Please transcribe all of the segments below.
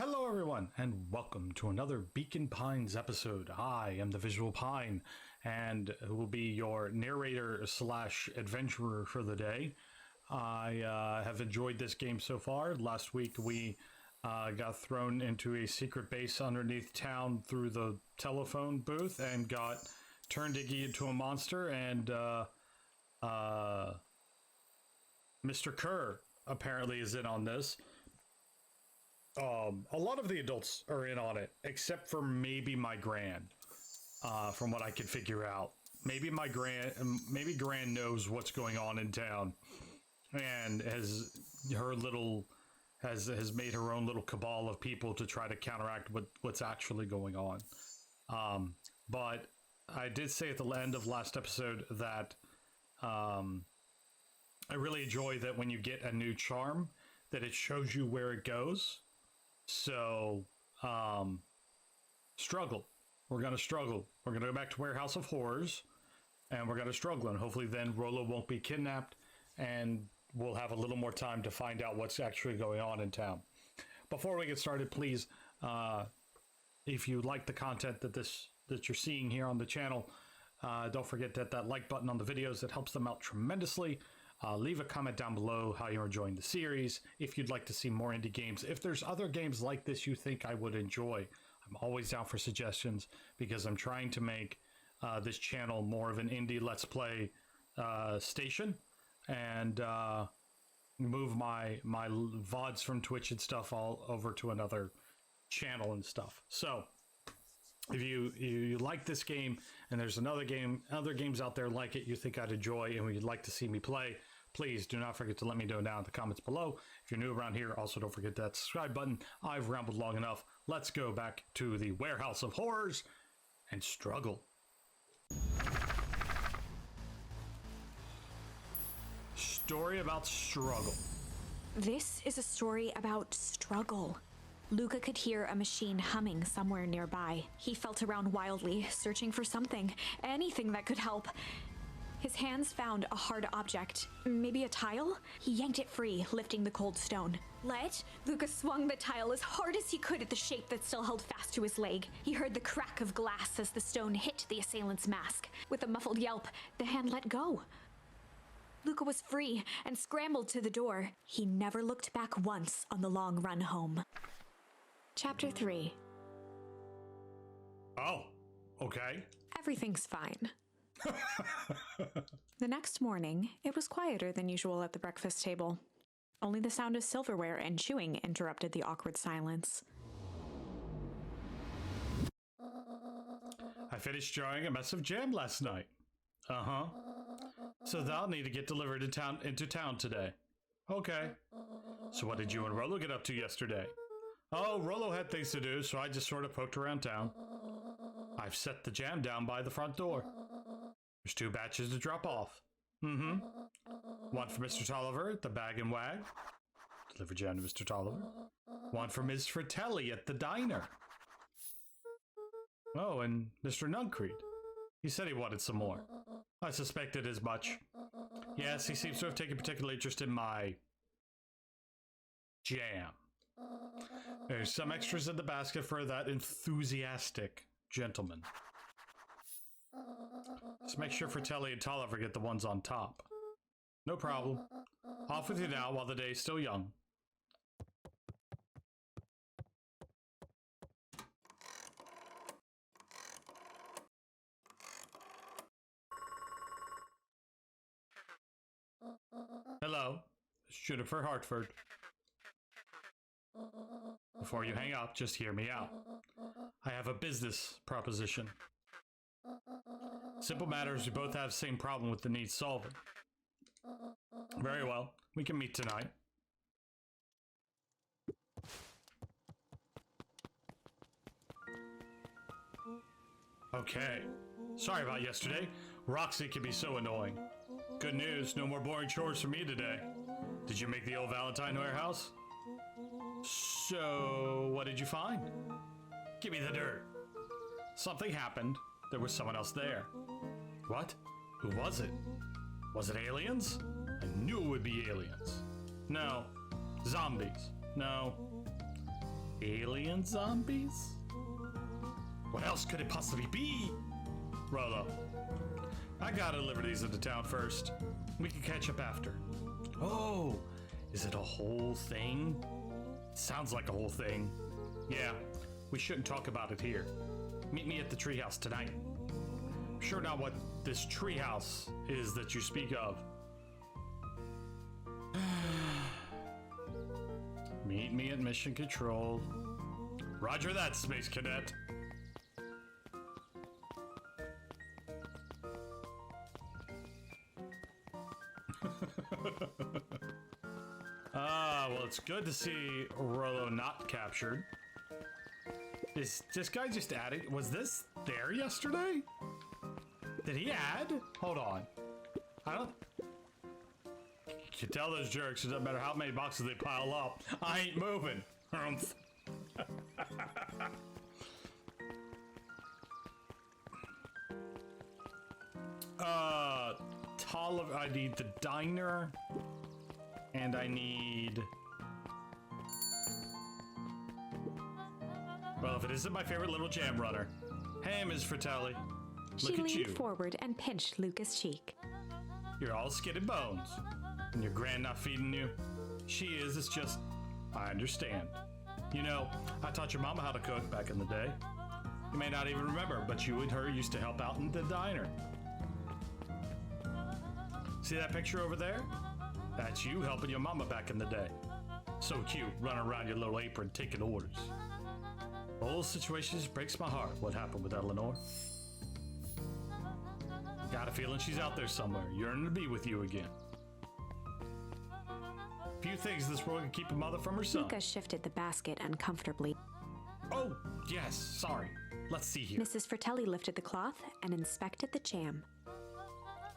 Hello, everyone, and welcome to another Beacon Pines episode. I am the Visual Pine, and will be your narrator slash adventurer for the day. I have enjoyed this game so far. Last week, we got thrown into a secret base underneath town through the telephone booth and got turned Iggy into a monster, and Mr. Kerr apparently is in on this. A lot of the adults are in on it, except for maybe my Gran, from what I could figure out. Maybe Gran knows what's going on in town, and has made her own little cabal of people to try to counteract what's actually going on. But I did say at the end of last episode that I really enjoy that when you get a new charm, that it shows you where it goes. So, struggle. We're going to struggle. We're going to go back to Warehouse of Horrors, and we're going to struggle. And hopefully then Rollo won't be kidnapped, and we'll have a little more time to find out what's actually going on in town. Before we get started, please, if you like the content that you're seeing here on the channel, don't forget that like button on the videos. It helps them out tremendously. Leave a comment down below how you're enjoying the series, if you'd like to see more indie games. If there's other games like this you think I would enjoy, I'm always down for suggestions, because I'm trying to make this channel more of an indie Let's Play station, and move my VODs from Twitch and stuff all over to another channel and stuff. So if you like this game, and there's other games out there like it you think I'd enjoy and you'd like to see me play, please do not forget to let me know down in the comments below. If you're new around here, also don't forget that subscribe button. I've rambled long enough. Let's go back to the Warehouse of Horrors and struggle. Story about struggle. This is a story about struggle. Luca could hear a machine humming somewhere nearby. He felt around wildly, searching for something, anything that could help. His hands found a hard object, maybe a tile? He yanked it free, lifting the cold stone. Let? Luca swung the tile as hard as he could at the shape that still held fast to his leg. He heard the crack of glass as the stone hit the assailant's mask. With a muffled yelp, the hand let go. Luca was free and scrambled to the door. He never looked back once on the long run home. Chapter 3. Oh, okay. Everything's fine. The next morning, it was quieter than usual at the breakfast table. Only the sound of silverware and chewing interrupted the awkward silence. I finished drawing a mess of jam last night. Uh-huh. So that'll need to get delivered into town today. Okay. So what did you and Rollo get up to yesterday? Oh, Rollo had things to do, so I just sort of poked around town. I've set the jam down by the front door. There's 2 batches to drop off. Mm-hmm. One for Mr. Tolliver at the Bag and Wag. Deliver jam to Mr. Tolliver. One for Ms. Fratelli at the diner. Oh, and Mr. Nuncreed. He said he wanted some more. I suspected as much. Yes, he seems to have taken particular interest in my jam. There's some extras in the basket for that enthusiastic gentleman. Just make sure Fratelli and Tolliver get the ones on top. No problem. Off with you now while the day is still young. Hello, it's Juniper Hartford. Before you hang up, just hear me out. I have a business proposition. Simple matter is we both have the same problem with the need solving. Very well, we can meet tonight. Okay. Sorry about yesterday. Roxy can be so annoying. Good news, no more boring chores for me today. Did you make the old Valentine warehouse? So, what did you find? Give me the dirt. Something happened. There was someone else there. What? Who was it? Was it aliens? I knew it would be aliens. No. Zombies. No. Alien zombies? What else could it possibly be? Rolo, I gotta deliver these into town first. We can catch up after. Oh, is it a whole thing? Sounds like a whole thing. Yeah, we shouldn't talk about it here. Meet me at the treehouse tonight. I'm sure not what this treehouse is that you speak of. Meet me at Mission Control. Roger that, Space Cadet. Well, it's good to see Rolo not captured. Is this guy just adding? Was this there yesterday? Did he add? Hold on. I don't... You tell those jerks, it doesn't matter how many boxes they pile up, I ain't moving. I need the diner, and I need... Well, if it isn't my favorite little jam runner. Hey, Ms. Fratelli. She Look at leaned you. forward and pinched Luca's cheek. You're all skin and bones. And your grand not feeding you? She is, it's just... I understand. You know, I taught your mama how to cook back in the day. You may not even remember, but you and her used to help out in the diner. See that picture over there? That's you helping your mama back in the day. So cute, running around your little apron taking orders. The whole situation just breaks my heart, what happened with Eleanor. Got a feeling she's out there somewhere, yearning to be with you again. Few things in this world can keep a mother from her son. Luca shifted the basket uncomfortably. Oh, yes, sorry. Let's see here. Mrs. Fratelli lifted the cloth and inspected the jam.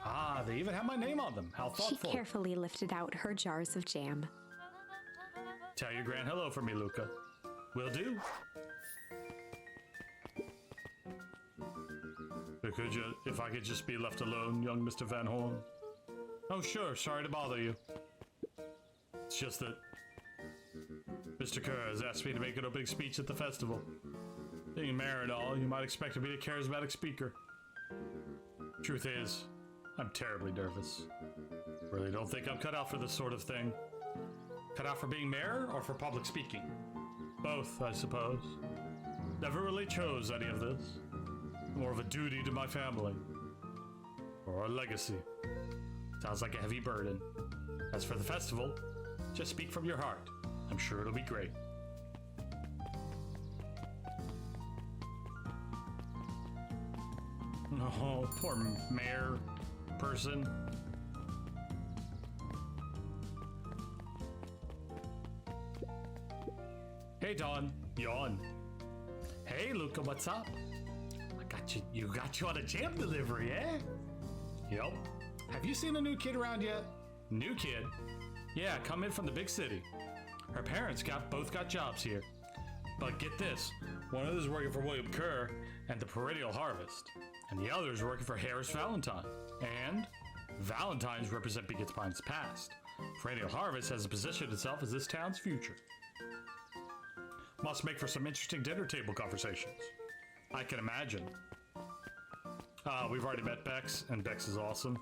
Ah, they even have my name on them. How She thoughtful. carefully lifted out her jars of jam. Tell your grand hello for me, Luca. Will do. Could you, if I could just be left alone, young Mr. Van Horn? Oh, sure. Sorry to bother you. It's just that Mr. Kerr has asked me to make an opening speech at the festival. Being mayor and all, you might expect to be a charismatic speaker. Truth is, I'm terribly nervous. Really don't think I'm cut out for this sort of thing. Cut out for being mayor or for public speaking? Both, I suppose. Never really chose any of this. More of a duty to my family. Or a legacy. Sounds like a heavy burden. As for the festival, just speak from your heart. I'm sure it'll be great. Oh, poor mayor person. Hey, Dawn. Yawn. Hey, Luca, what's up? You got you on a jam delivery, eh? Yep. Have you seen a new kid around yet? New kid? Yeah, come in from the big city. Her parents both got jobs here. But get this, one of them is working for William Kerr and the Perennial Harvest, and the other is working for Harris Valentine. And Valentines represent Beacon Pine's past. Perennial Harvest has positioned itself as this town's future. Must make for some interesting dinner table conversations. I can imagine. We've already met Bex, and Bex is awesome.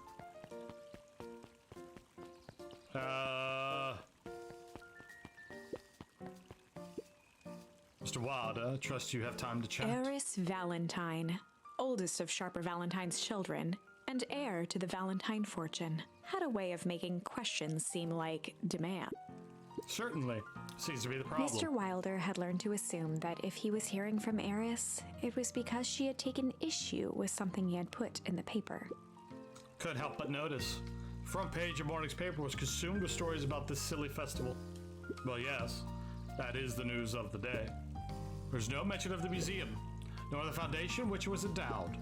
Mr. Wilder, trust you have time to chat. Eris Valentine, oldest of Sharper Valentine's children, and heir to the Valentine fortune, had a way of making questions seem like demand. Certainly. Seems to be the problem. Mr. Wilder had learned to assume that if he was hearing from Eris, it was because she had taken issue with something he had put in the paper. Couldn't help but notice. Front page of morning's paper was consumed with stories about this silly festival. Well, yes, that is the news of the day. There's no mention of the museum, nor the foundation which it was endowed.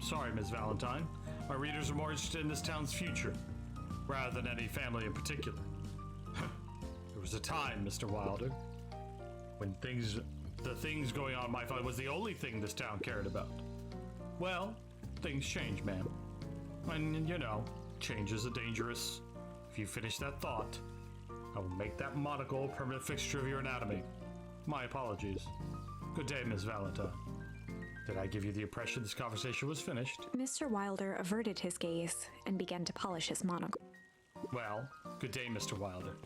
Sorry, Ms. Valentine. My readers are more interested in this town's future, rather than any family in particular. There was a time, Mr. Wilder, when the things going on in my family was the only thing this town cared about. Well, things change, ma'am. And, you know, change is dangerous. If you finish that thought, I will make that monocle a permanent fixture of your anatomy. My apologies. Good day, Miss Valentine. Did I give you the impression this conversation was finished? Mr. Wilder averted his gaze and began to polish his monocle. Well, good day, Mr. Wilder.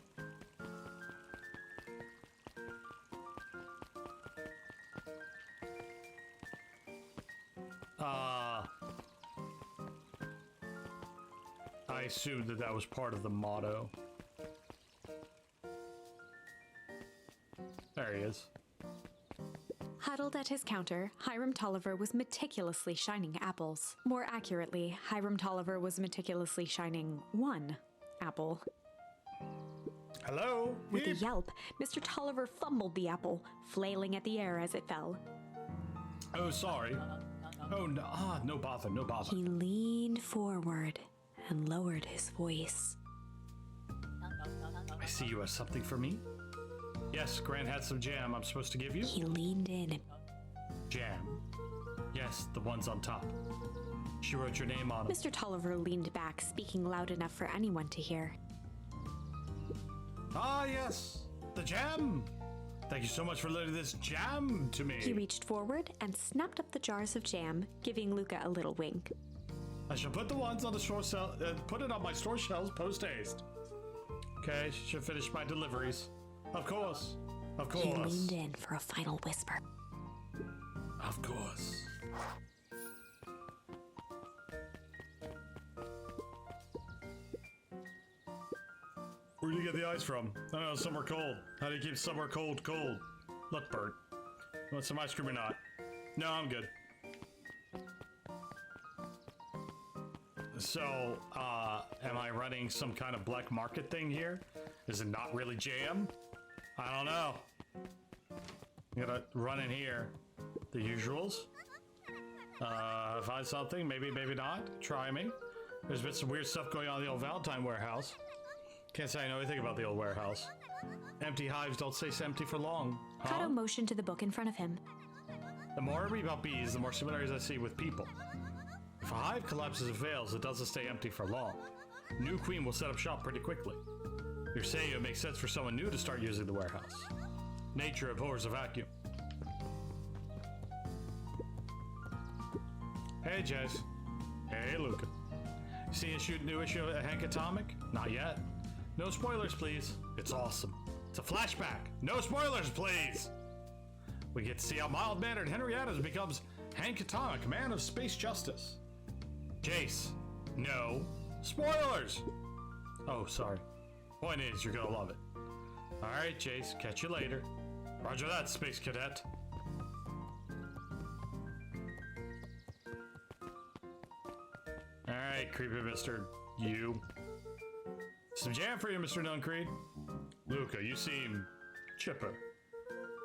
I assumed that that was part of the motto. There he is. Huddled at his counter, Hiram Tolliver was meticulously shining apples. More accurately, Hiram Tolliver was meticulously shining one apple. Hello? With a Beep. yelp, Mr. Tolliver fumbled the apple, flailing at the air as it fell. Oh, sorry. Oh, no, no bother, no bother. He leaned forward and lowered his voice. I see you have something for me. Yes, Grant had some jam I'm supposed to give you. He leaned in. Jam. Yes, the ones on top. She wrote your name on them. Mr. Tolliver leaned back, speaking loud enough for anyone to hear. Ah, yes, the jam. Thank you so much for letting this jam to me. He reached forward and snapped up the jars of jam, giving Luca a little wink. I shall put the ones on the store put it on my store shelves post haste. Okay, should finish my deliveries. Of course. Of course. He leaned in for a final whisper. Of course. Where do you get the ice from? I don't know, somewhere cold. How do you keep somewhere cold cold? Look, Bert. You want some ice cream or not? No, I'm good. So, am I running some kind of black market thing here? Is it not really jam? I don't know. I'm gonna run in here. The usuals. Find something, maybe, maybe not. Try me. There's been some weird stuff going on in the old Valentine warehouse. Can't say I know anything about the old warehouse. Empty hives don't stay empty for long. Huh? Kato motioned to the book in front of him. The more I read about bees, the more similarities I see with people. If a hive collapses and fails, it doesn't stay empty for long. New queen will set up shop pretty quickly. You're saying it makes sense for someone new to start using the warehouse. Nature abhors a vacuum. Hey, Jess. Hey, Luca. See a new issue of Hank Atomic? Not yet. No spoilers, please. It's awesome. It's a flashback. No spoilers, please. We get to see how mild-mannered Henry Adams becomes Hank Atomic, man of space justice. Jace. No. Spoilers! Oh, sorry. Point is, you're gonna love it. Alright, Jace. Catch you later. Roger that, Space Cadet. Alright, creepy Mr. You. Some jam for you, Mr. Nuncreed. Luca, you seem chipper.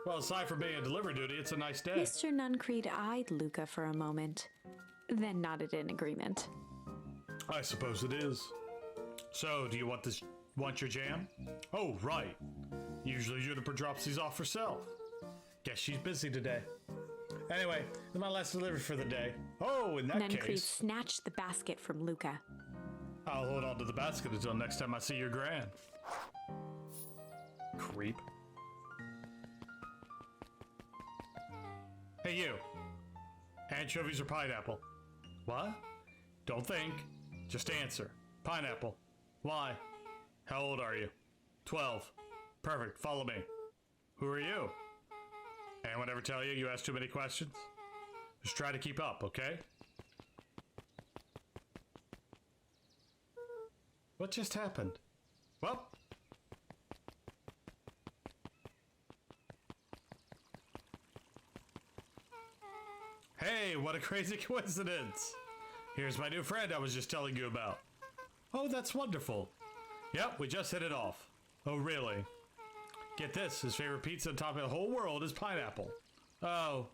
Well, aside from being a delivery duty, it's a nice day. Mr. Nuncreed eyed Luca for a moment, then nodded in agreement. I suppose it is. So, do you want your jam? Oh, right. Usually Juniper drops these off herself. Guess she's busy today. Anyway, this is my last delivery for the day. Oh, in that Nuncreed case, snatched the basket from Luca. I'll hold on to the basket until next time I see your gran. Creep. Hey, you. Anchovies or pineapple? What? Don't think. Just answer. Pineapple. Why? How old are you? 12. Perfect. Follow me. Who are you? Anyone ever tell you you ask too many questions? Just try to keep up, okay? What just happened? Well... Hey, what a crazy coincidence! Here's my new friend I was just telling you about. Oh, that's wonderful. Yep, we just hit it off. Oh, really? Get this, his favorite pizza on top of the whole world is pineapple. Oh,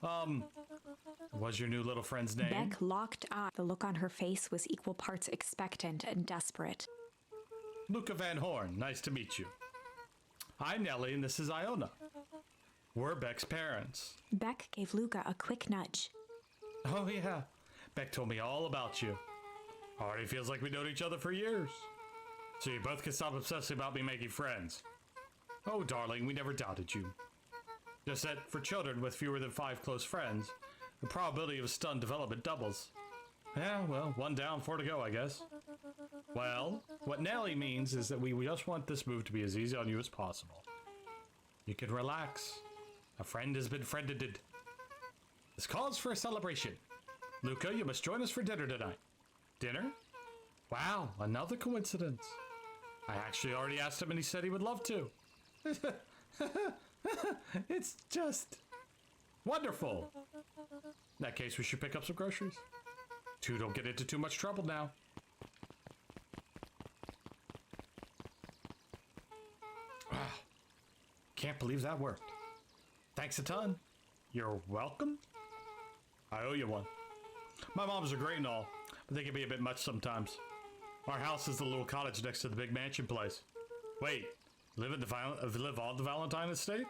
what's your new little friend's name? Beck locked eyes. The look on her face was equal parts expectant and desperate. Luca Van Horn, nice to meet you. I'm Nellie and this is Iona. We're Beck's parents. Beck gave Luca a quick nudge. Oh yeah, Beck told me all about you. Already feels like we've known each other for years. So you both can stop obsessing about me making friends. Oh darling, we never doubted you. Just that for children with fewer than 5 close friends, the probability of stun development doubles. Yeah, well, 1 down, 4 to go, I guess. Well, what Nelly means is that we just want this move to be as easy on you as possible. You can relax. A friend has been friended. This calls for a celebration. Luca, you must join us for dinner tonight. Dinner? Wow, another coincidence. I actually already asked him and he said he would love to. It's just wonderful. In that case, we should pick up some groceries. 2 don't get into too much trouble now. Can't believe that worked. Thanks a ton. You're welcome. I owe you one. My moms are great and all, but they can be a bit much sometimes. Our house is the little cottage next to the big mansion place. Wait, live on the Valentine estate?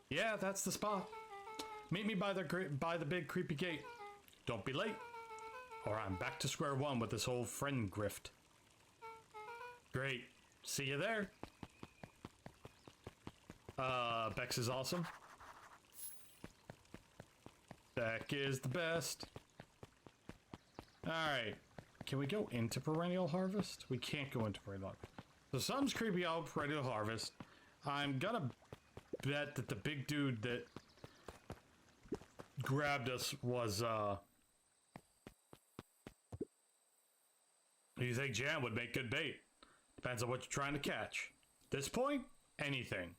Yeah, that's the spot. Meet me by the big creepy gate. Don't be late, or I'm back to square one with this whole friend grift. Great. See you there. Bex is awesome. Beck is the best. Alright. Can we go into Perennial Harvest? We can't go into Perennial Harvest. So something's creepy out Perennial Harvest. I'm gonna bet that the big dude that grabbed us was, you think jam would make good bait? Depends on what you're trying to catch. At this point, anything.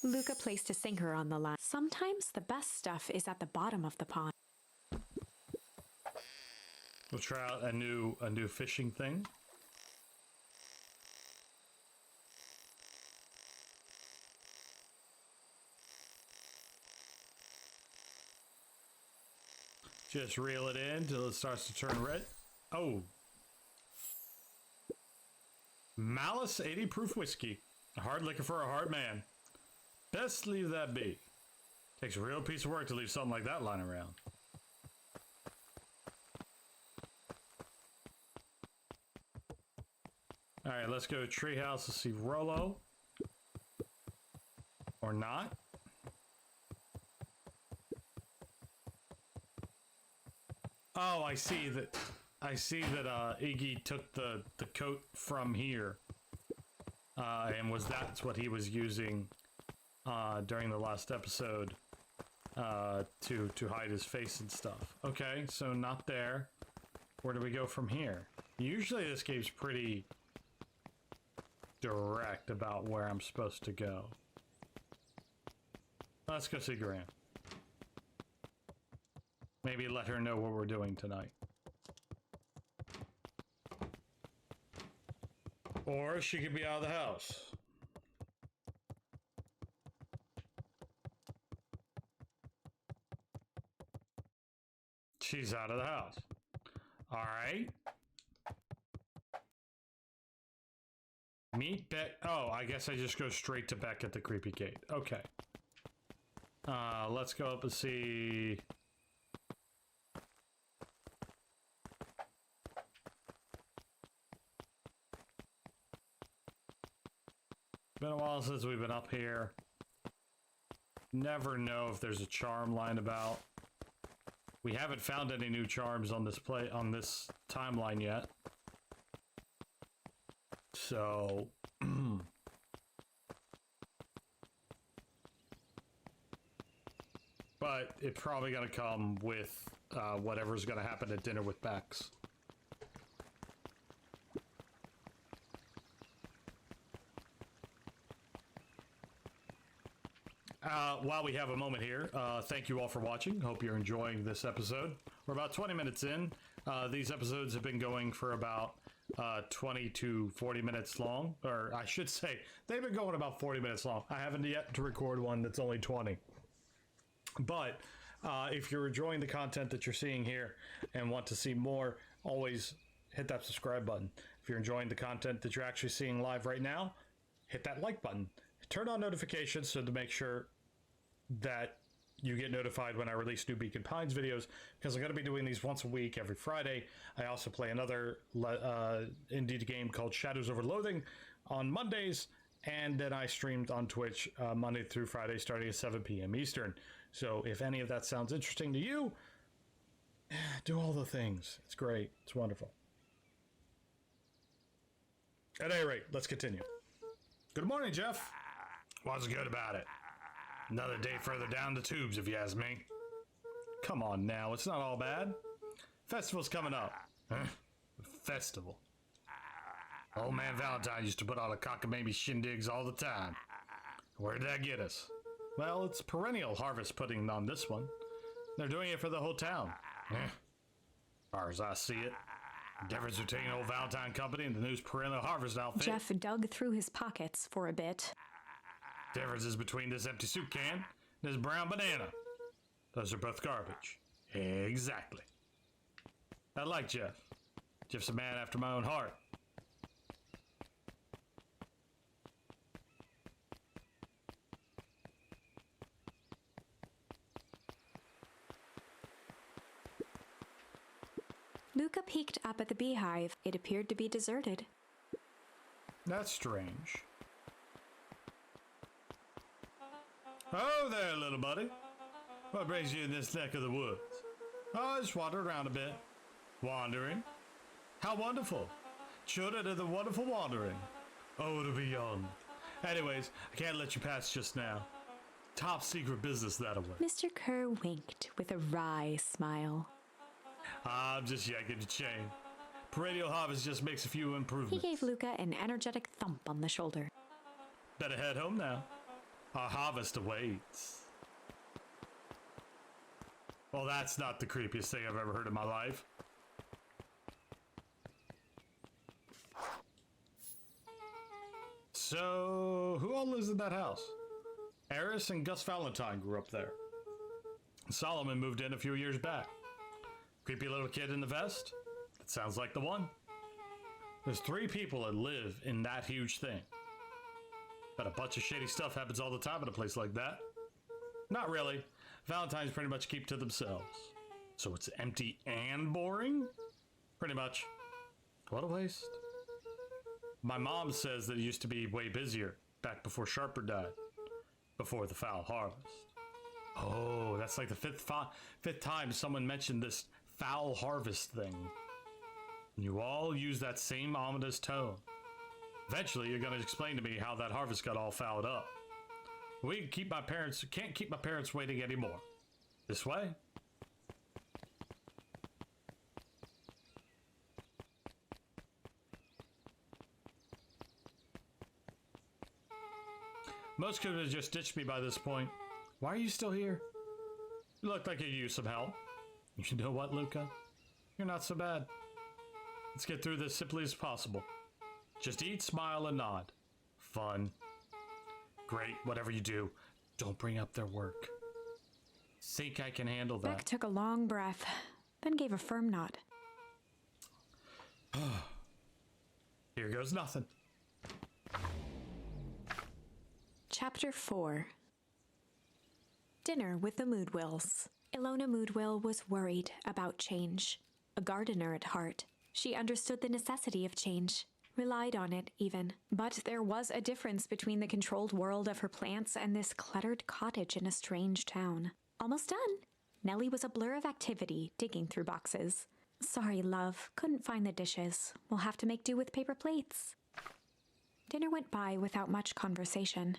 Luca placed a sinker on the line. Sometimes the best stuff is at the bottom of the pond. We'll try out a new fishing thing. Just reel it in till it starts to turn red. Oh. Malice 80 proof whiskey. A hard liquor for a hard man. Best leave that be. Takes a real piece of work to leave something like that lying around. Alright, let's go to Treehouse to see Rollo. Or not. Oh, I see that Iggy took the coat from here. And that's what he was using during the last episode to hide his face and stuff. Okay, so not there. Where do we go from here? Usually this game's pretty direct about where I'm supposed to go. Let's go see Graham. Maybe let her know what we're doing tonight. Or she could be out of the house. She's out of the house. All right. Meet Beck. Oh, I guess I just go straight to Beck at the creepy gate. Okay. Let's go up and see. Been a while since we've been up here. Never know if there's a charm lying about. We haven't found any new charms on this timeline yet. So but it's probably gonna come with whatever's gonna happen at dinner with Bex. While we have a moment here, thank you all for watching. Hope you're enjoying this episode. We're about 20 minutes in. These episodes have been going for about 20 to 40 minutes long, or I should say they've been going about 40 minutes long. I haven't yet to record one that's only 20. But if you're enjoying the content that you're seeing here and want to see more, always hit that subscribe button. If you're enjoying the content that you're actually seeing live right now, hit that like button. Turn on notifications so to make sure that you get notified when I release new Beacon Pines videos, because I'm going to be doing these once a week every Friday. I also play another indie game called Shadows Over Loathing on Mondays, and then I streamed on Twitch Monday through Friday starting at 7 p.m. Eastern. So if any of that sounds interesting to you, do all the things. It's great. It's wonderful. At any rate, let's continue. Good morning, Jeff. What's good about it? Another day further down the tubes, if you ask me. Come on now, it's not all bad. Festival's coming up. Huh? Festival. Old man Valentine used to put on a cockamamie shindigs all the time. Where did that get us? Well, it's perennial harvest pudding on this one. They're doing it for the whole town. Far as I see it, the difference between old Valentine Company and the new perennial harvest outfit. Jeff dug through his pockets for a bit. Difference is between this empty soup can and this brown banana. Those are both garbage. Exactly. I like Jeff. Jeff's a man after my own heart. Luca peeked up at the beehive. It appeared to be deserted. That's strange. Oh there, little buddy. What brings you in this neck of the woods? Oh, I just wandered around a bit. Wandering? How wonderful. Children of the wonderful wandering. Oh, to be young. Anyways, I can't let you pass just now. Top secret business that away. Mr. Kerr winked with a wry smile. I'm just yanking the chain. Perennial harvest just makes a few He improvements. gave Luca an energetic thump on the shoulder. Better head home now. Our harvest awaits. Well, that's not the creepiest thing I've ever heard in my life. So, who all lives in that house? Eris and Gus Valentine grew up there. Solomon moved in a few years back. Creepy little kid in the vest? That sounds like the one. There's 3 people that live in that huge thing. But a bunch of shady stuff happens all the time in a place like that. Not really. Valentines pretty much keep to themselves. So it's empty and boring? Pretty much. What a waste. My mom says that it used to be way busier back before Sharper died. Before the foul harvest. Oh, that's like the fifth time someone mentioned this foul harvest thing. You all use that same ominous tone. Eventually, you're going to explain to me how that harvest got all fouled up. Can't keep my parents waiting anymore. This way? Most could have just ditched me by this point. Why are you still here? You look like you use some help. You know what, Luca? You're not so bad. Let's get through this simply as possible. Just eat, smile, and nod. Fun. Great, whatever you do, don't bring up their work. Think I can handle that. Beck took a long breath, then gave a firm nod. Here goes nothing. Chapter 4. Dinner with the Moodwills. Ilona Moodwill was worried about change. A gardener at heart, she understood the necessity of change, relied on it even. But there was a difference between the controlled world of her plants and this cluttered cottage in a strange town. Almost done. Nellie was a blur of activity, digging through boxes. Sorry, love, couldn't find the dishes. We'll have to make do with paper plates. Dinner went by without much conversation.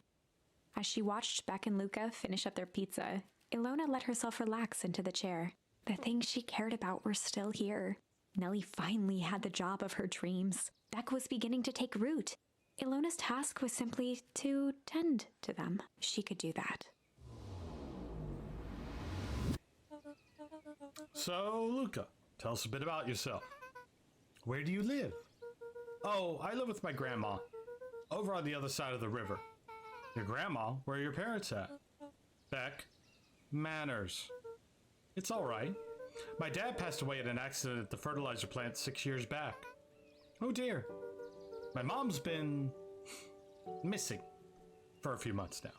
As she watched Beck and Luca finish up their pizza, Ilona let herself relax into the chair. The things she cared about were still here. Nellie finally had the job of her dreams. Beck was beginning to take root. Ilona's task was simply to tend to them. She could do that. So, Luca, tell us a bit about yourself. Where do you live? Oh, I live with my grandma, over on the other side of the river. Your grandma? Where are your parents at? Beck, manners. It's all right. My dad passed away in an accident at the fertilizer plant 6 years back. Oh dear. My mom's been missing for a few months now.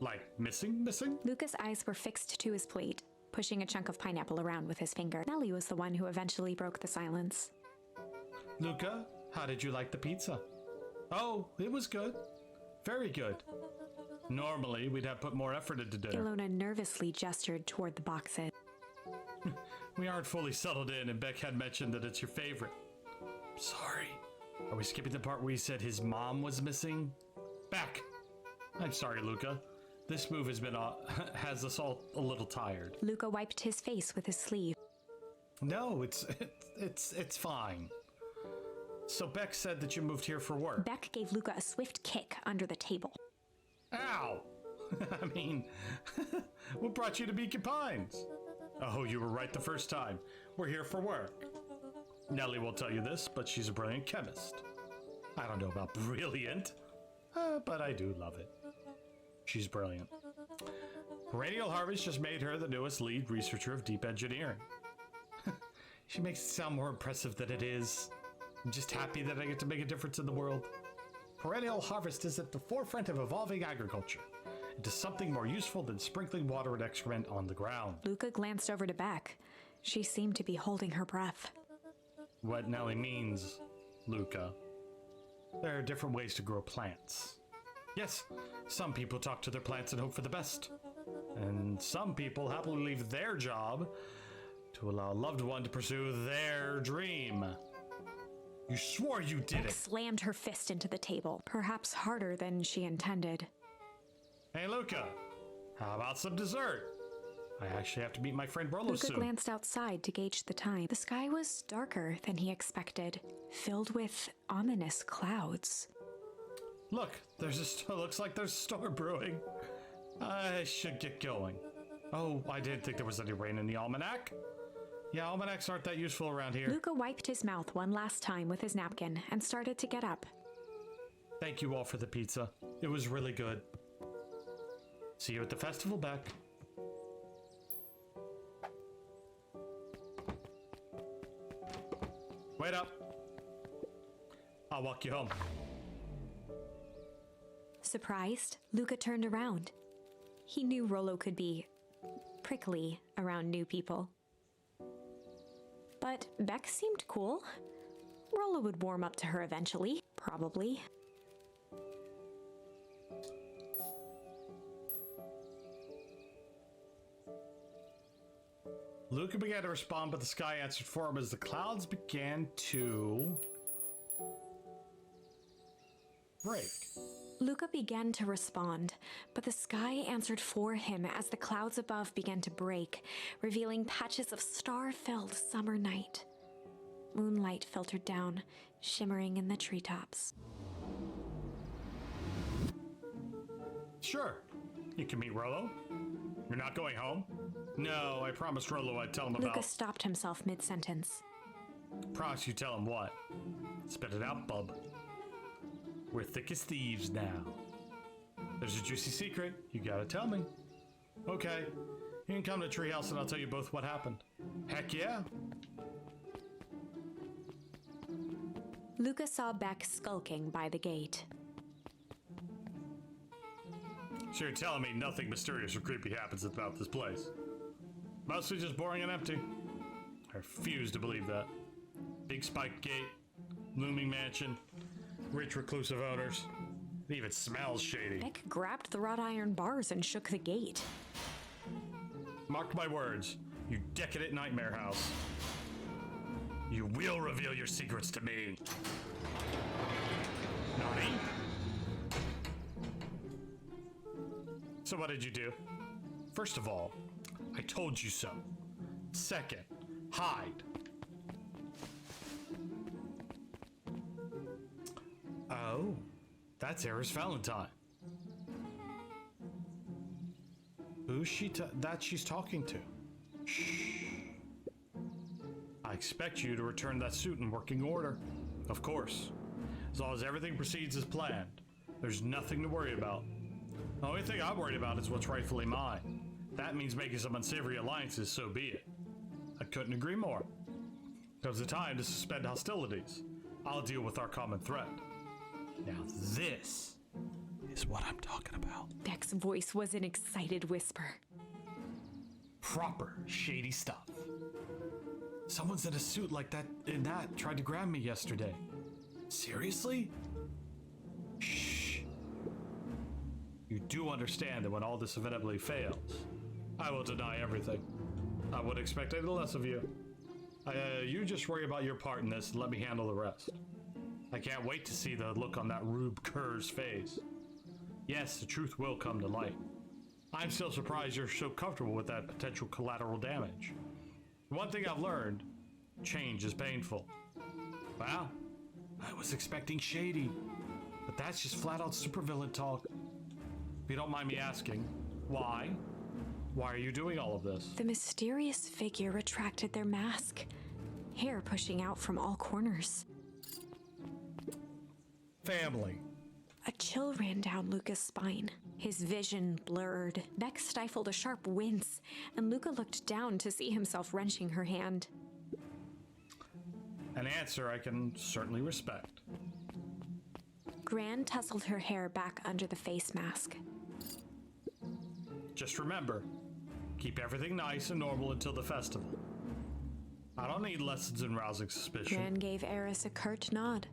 Like, missing? Luca's eyes were fixed to his plate, pushing a chunk of pineapple around with his finger. Nellie was the one who eventually broke the silence. Luca, how did you like the pizza? Oh, it was good. Very good. Normally, we'd have put more effort into dinner. Ilona nervously gestured toward the boxes. We aren't fully settled in, and Beck had mentioned that it's your favorite. Sorry. Are we skipping the part where you said his mom was missing? Beck! I'm sorry, Luca. This move has us all a little tired. Luca wiped his face with his sleeve. No, it's fine. So Beck said that you moved here for work. Beck gave Luca a swift kick under the table. Ow! I mean, what brought you to Beacon Pines? Oh, you were right the first time. We're here for work. Nellie will tell you this, but she's a brilliant chemist. I don't know about brilliant, but I do love it. She's brilliant. Perennial Harvest just made her the newest lead researcher of deep engineering. She makes it sound more impressive than it is. I'm just happy that I get to make a difference in the world. Perennial Harvest is at the forefront of evolving agriculture into something more useful than sprinkling water and excrement on the ground. Luca glanced over to Beck. She seemed to be holding her breath. What Nellie means, Luca, there are different ways to grow plants. Yes, some people talk to their plants and hope for the best. And some people happily leave their job to allow a loved one to pursue their dream. You swore you did Beck it! slammed her fist into the table, perhaps harder than she intended. Hey, Luca, how about some dessert? I actually have to meet my friend Rolo Luca soon. glanced outside to gauge the time. The sky was darker than he expected, filled with ominous clouds. Look, looks like there's a storm brewing. I should get going. Oh, I didn't think there was any rain in the almanac. Yeah, almanacs aren't that useful around here. Luca wiped his mouth one last time with his napkin and started to get up. Thank you all for the pizza. It was really good. See you at the festival, Beck. Wait up. I'll walk you home. Surprised, Luca turned around. He knew Rolo could be prickly around new people. But Beck seemed cool. Rolo would warm up to her eventually, probably. Luca began to respond, but the sky answered for him as the clouds began to break. Luca began to respond, but the sky answered for him as the clouds above began to break, revealing patches of star-filled summer night. Moonlight filtered down, shimmering in the treetops. Sure. You can meet Rolo. You're not going home? No, I promised Rolo I'd tell him about... Luca stopped himself mid-sentence. Promise you tell him what? Spit it out, bub. We're thick as thieves now. There's a juicy secret. You gotta tell me. Okay. You can come to Treehouse and I'll tell you both what happened. Heck yeah. Luca saw Beck skulking by the gate. So you're telling me nothing mysterious or creepy happens about this place? Mostly just boring and empty. I refuse to believe that. Big spiked gate, looming mansion, rich reclusive owners. It even smells shady. Beck grabbed the wrought iron bars and shook the gate. Mark my words, you decadent nightmare house. You will reveal your secrets to me. Nani? So what did you do? First of all, I told you so. Second, hide. Oh, that's Eris Valentine. Who's she's talking to? Shh. I expect you to return that suit in working order. Of course. As long as everything proceeds as planned, there's nothing to worry about. The only thing I'm worried about is what's rightfully mine. That means making some unsavory alliances, so be it. I couldn't agree more. Comes the time to suspend hostilities. I'll deal with our common threat. Now this is what I'm talking about. Beck's voice was an excited whisper. Proper shady stuff. Someone's in a suit like that tried to grab me yesterday. Seriously? Shh. You do understand that when all this inevitably fails, I will deny everything. I would expect anything less of you. You just worry about your part in this and let me handle the rest. I can't wait to see the look on that Rube Kerr's face. Yes, the truth will come to light. I'm still surprised you're so comfortable with that potential collateral damage. One thing I've learned, change is painful. Well, I was expecting shady, but that's just flat out supervillain talk. If you don't mind me asking, why? Why are you doing all of this? The mysterious figure retracted their mask, hair pushing out from all corners. Family. A chill ran down Luca's spine. His vision blurred. Beck stifled a sharp wince, and Luca looked down to see himself wrenching her hand. An answer I can certainly respect. Gran tousled her hair back under the face mask. Just remember, keep everything nice and normal until the festival. I don't need lessons in rousing suspicion. Gran gave Eris a curt nod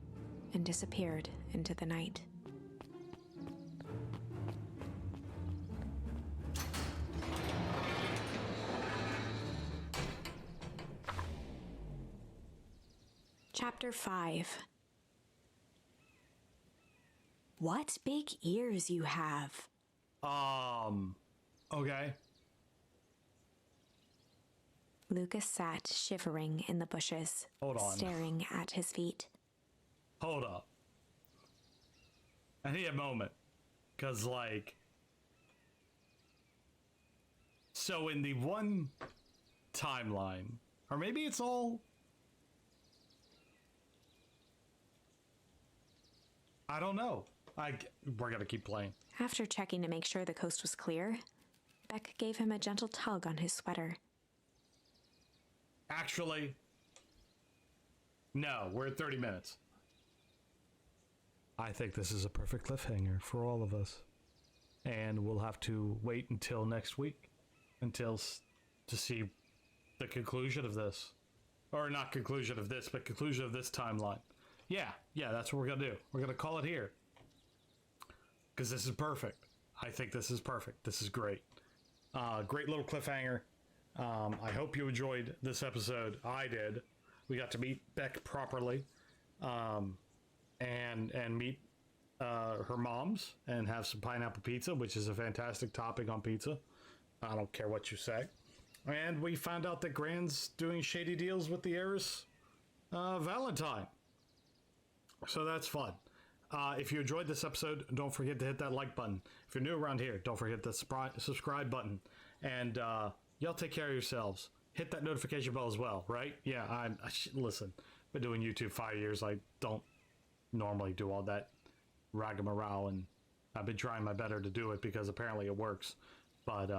and disappeared into the night. Chapter 5. What big ears you have. Okay. Lucas sat shivering in the bushes, Hold on. staring at his feet. Hold up. I need a moment. Because, like... So in the one timeline, or maybe it's all... I don't know. We're gonna keep playing. After checking to make sure the coast was clear, Beck gave him a gentle tug on his sweater. Actually, no, we're at 30 minutes. I think this is a perfect cliffhanger for all of us. And we'll have to wait until next week to see the conclusion of this. Or not conclusion of this, but conclusion of this timeline. Yeah, that's what we're going to do. We're going to call it here. Because this is perfect. I think this is perfect. This is great. Great little cliffhanger. I hope you enjoyed this episode. I did. We got to meet Beck properly. And meet her moms and have some pineapple pizza, which is a fantastic topping on pizza. I don't care what you say. And we found out that Gran's doing shady deals with the heiress Valentine. So that's fun. If you enjoyed this episode, don't forget to hit that like button. If you're new around here, don't forget the subscribe button. And y'all take care of yourselves. Hit that notification bell as well, right? Yeah, listen, been doing YouTube 5 years. I don't normally do all that rigmarole, and I've been trying my better to do it because apparently it works. But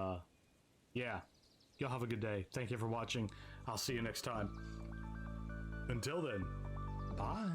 yeah, y'all have a good day. Thank you for watching. I'll see you next time. Until then, bye.